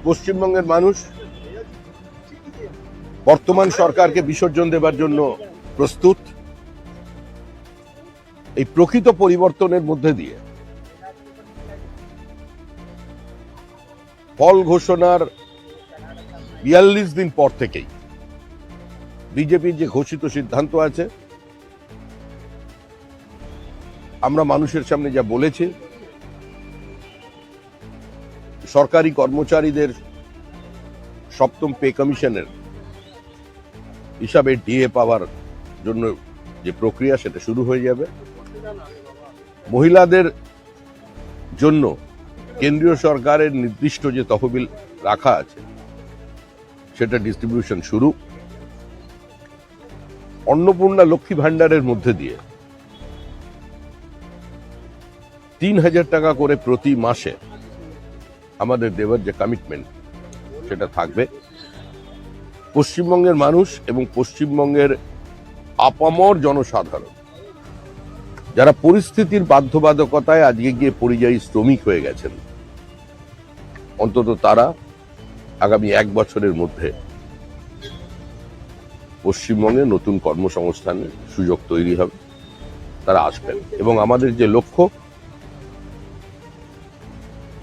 পশ্চিমবঙ্গের মানুষ বর্তমান সরকারকে বিসর্জন দেবার জন্য প্রস্তুত। এই প্রকৃত পরিবর্তনের মধ্যে দিয়ে ফল ঘোষণার ৪২ দিন পর থেকেই বিজেপির যে ঘোষিত সিদ্ধান্ত আছে, আমরা মানুষের সামনে যা বলেছি, সরকারি কর্মচারীদের সপ্তম পে কমিশনের হিসাবে ডিএ পাওয়ার জন্য যে প্রক্রিয়া সেটা শুরু হয়ে যাবে। মহিলাদের জন্য কেন্দ্রীয় সরকারের নির্দিষ্ট যে তহবিল রাখা আছে সেটা ডিস্ট্রিবিউশন শুরু। অন্নপূর্ণা লক্ষ্মী ভান্ডারের মধ্যে দিয়ে ৩,০০০ টাকা করে প্রতি মাসে আমাদের দেওয়ার যে কমিটমেন্ট সেটা থাকবে। পশ্চিমবঙ্গের মানুষ এবং পশ্চিমবঙ্গের আপামর জনসাধারণ যারা পরিস্থিতির বাধ্যবাধকতায় আজকে গিয়ে পরিযায়ী শ্রমিক হয়ে গেছেন, অন্তত তারা আগামী ১ বছরের মধ্যে পশ্চিমবঙ্গে নতুন কর্মসংস্থানের সুযোগ তৈরি হবে, তারা আসবেন। এবং আমাদের যে লক্ষ্য,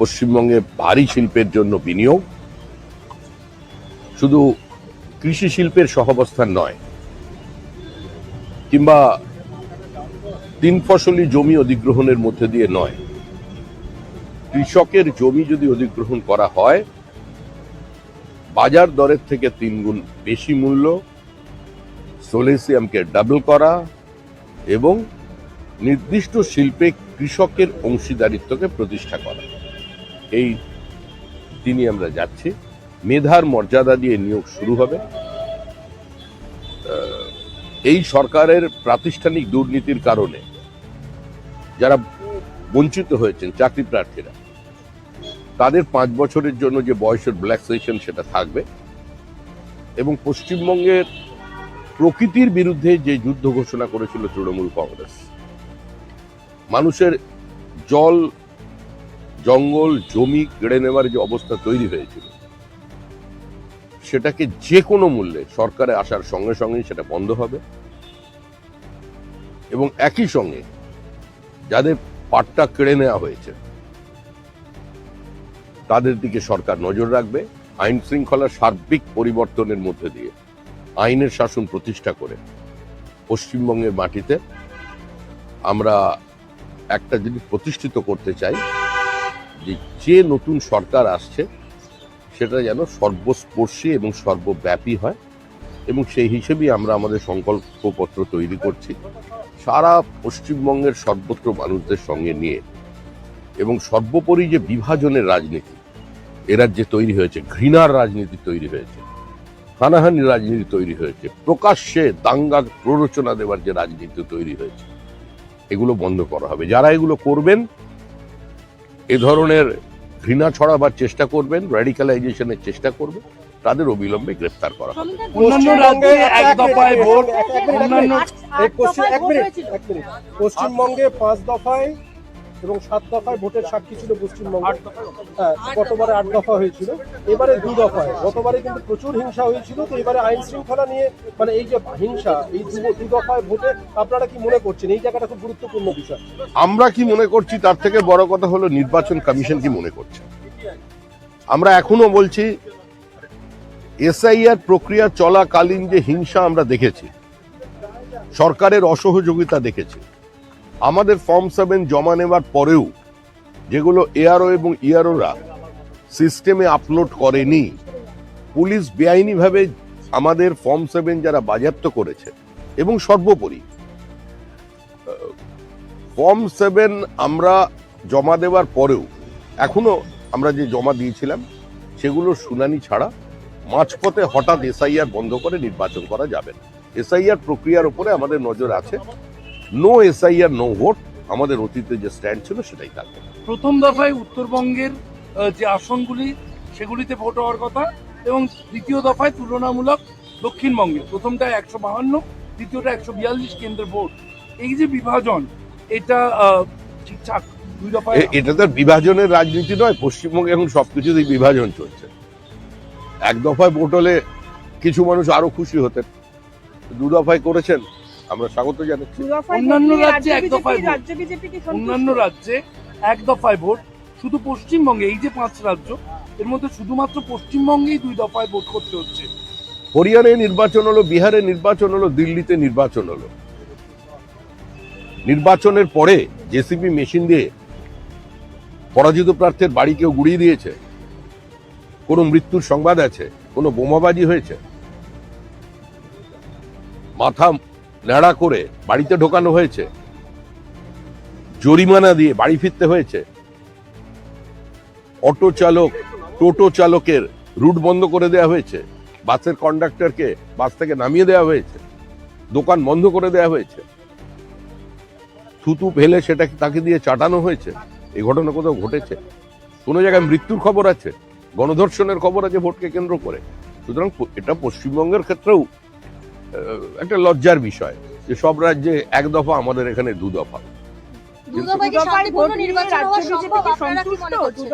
পশ্চিমবঙ্গে ভারী শিল্পের জন্য বিনিয়োগ, শুধু কৃষি শিল্পের সহাবস্থান নয়, কিংবা ৩ ফসলি জমি অধিগ্রহণের মধ্যে দিয়ে নয়, কৃষকের জমি যদি অধিগ্রহণ করা হয় বাজার দরের থেকে ৩ গুণ বেশি মূল্য, সোলেসিয়ামকে ডাবল করা এবং নির্দিষ্ট শিল্পে কৃষকের অংশীদারিত্বকে প্রতিষ্ঠা করা, এই দিনে আমরা যাচ্ছি। মেধার মর্যাদা দিয়ে নিয়োগ শুরু হবে। এই সরকারের প্রাতিষ্ঠানিক দুর্নীতির কারণে যারা বঞ্চিত হয়েছেন চাকরি প্রার্থীরা, তাদের ৫ বছরের জন্য যে বয়সের রিল্যাক্সেশন সেটা থাকবে। এবং পশ্চিমবঙ্গের প্রকৃতির বিরুদ্ধে যে যুদ্ধ ঘোষণা করেছিল তৃণমূল কংগ্রেস, মানুষের জল, জঙ্গল, জমি কেড়ে নেওয়ার যে অবস্থা তৈরি হয়েছিল, সেটাকে যে কোনো মূল্যে সরকারে আসার সঙ্গে সঙ্গেই সেটা বন্ধ হবে। এবং একই সঙ্গে যাদের পাট্টা কেড়ে নেওয়া হয়েছে তাদের দিকে সরকার নজর রাখবে। আইন শৃঙ্খলার সার্বিক পরিবর্তনের মধ্যে দিয়ে আইনের শাসন প্রতিষ্ঠা করে পশ্চিমবঙ্গের মাটিতে আমরা একটা জিনিস প্রতিষ্ঠিত করতে চাই, যে নতুন সরকার আসছে সেটা যেন সর্বস্পর্শী এবং সর্বব্যাপী হয়। এবং সেই হিসেবেই আমরা আমাদের সংকল্পপত্র তৈরি করছি, সারা পশ্চিমবঙ্গের সর্বত্র মানুষদের সঙ্গে নিয়ে। এবং সর্বোপরি যে বিভাজনের রাজনীতি এ রাজ্যে তৈরি হয়েছে, ঘৃণার রাজনীতি তৈরি হয়েছে, হানাহানির রাজনীতি তৈরি হয়েছে, প্রকাশ্যে দাঙ্গা প্ররোচনা দেওয়ার যে রাজনীতি তৈরি হয়েছে, এগুলো বন্ধ করা হবে। যারা এগুলো করবেন, এ ধরনের ঘৃণা ছড়াবার চেষ্টা করবেন, র্যাডিক্যালাইজেশনের চেষ্টা করবেন, তাদের অবিলম্বে গ্রেফতার করা হবে। পশ্চিমবঙ্গে ৫ দফায় এবং ৭ দফায় ভোটের সাক্ষী ছিল পশ্চিমবঙ্গ। হ্যাঁ, গতবারে ৮ দফা হয়েছিল, এবারে ২ দফায়। গতবারে কিন্তু প্রচুর হিংসা হয়েছিল, তো এবারে আইন শৃঙ্খলা নিয়ে মানে এই যে হিংসা, এই ২ দফায় ভোটে আপনারা কি মনে করছেন? এই জায়গাটা খুব গুরুত্বপূর্ণ বিষয়। আমরা কি মনে করছি তার থেকে বড় কথা হলো নির্বাচন কমিশন কি মনে করছে। আমরা এখনো বলছি, এসআইআর প্রক্রিয়া চলাকালীন যে হিংসা আমরা দেখেছি, সরকারের অসহযোগিতা দেখেছি, আমাদের ফর্ম 7 জমা নেওয়ার পরেও যেগুলো এআরও এবং ইআরওরা সিস্টেমে আপলোড করেনি, পুলিশ বেআইনিভাবে আমাদের ফর্ম 7 যারা বাজেয়াপ্ত করেছে। এবং সর্বোপরি ফর্ম 7 আমরা জমা দেওয়ার পরেও এখনো আমরা যে জমা দিয়েছিলাম সেগুলোর শুনানি ছাড়া মাঝপথে হঠাৎ এসআইআর বন্ধ করে নির্বাচন করা যাবে না। এসআইআর প্রক্রিয়ার উপরে আমাদের নজর আছে। নো এসআইআর নো ভোট আমাদের অতীতে যে স্ট্যান্ড ছিল সেটাই থাকবে। প্রথম দফায় উত্তরবঙ্গের যে আসনগুলি সেগুলিতে ভোট হওয়ার কথা, এবং দ্বিতীয় দফায় তুলনামূলক দক্ষিণবঙ্গে প্রথমটা ১৫২, দ্বিতীয়টা ১৪২ কেন্দ্রের ভোট। এই যে বিভাজন, এটা ঠিকঠাক? 2 দফায় এটা তো বিভাজনের রাজনীতি নয়, পশ্চিমবঙ্গে এখন সবকিছুতেই বিভাজন চলছে। এক দফায় ভোট হলে কিছু মানুষ আরো খুশি হতেন, 2 দফায় করেছেন, আমরা স্বাগত জানাচ্ছি। অন্যান্য রাজ্যে এক দফায় ভোট, অন্যান্য রাজ্যে এক দফায় ভোট, শুধু পশ্চিমবঙ্গে এই যে 5 রাজ্য এর মধ্যে শুধুমাত্র পশ্চিমবঙ্গেই 2 দফায় ভোট করতে হচ্ছে। হরিয়ানায় নির্বাচন হলো, বিহারে নির্বাচন হলো, দিল্লিতে নির্বাচন হলো। নির্বাচনের পরে জেসিবি মেশিন দিয়ে পরাজিত প্রার্থীর বাড়ি কেউ গুড়িয়ে দিয়েছে, কোনো মৃত্যুর সংবাদ আছে, কোনো বোমাবাজি হয়েছে, মাথা ন্যাড়া করে বাড়িতে ঢোকানো হয়েছে, জরিমানা দিয়ে বাড়ি ফিরতে হয়েছে, অটো চালক টোটো চালকের রুট বন্ধ করে দেওয়া হয়েছে, বাসের কন্ডাক্টরকে বাস থেকে নামিয়ে দেওয়া হয়েছে, দোকান বন্ধ করে দেওয়া হয়েছে, থুতু ফেলে সেটা তাকে দিয়ে চাটানো হয়েছে। এই ঘটনা কোথাও ঘটেছে? কোনো জায়গায় মৃত্যুর খবর আছে, গণধর্ষণের খবর আছে ভোটকে কেন্দ্র করে। সুতরাং এটা পশ্চিমবঙ্গের ক্ষেত্রেও একটা লজ্জার বিষয় যে সব রাজ্যে এক দফা, আমাদের এখানে 2 দফা। দুদফায় কি শান্তিপূর্ণ নির্বাচন হওয়া সম্ভব? আপনারা কি মনে করছেন?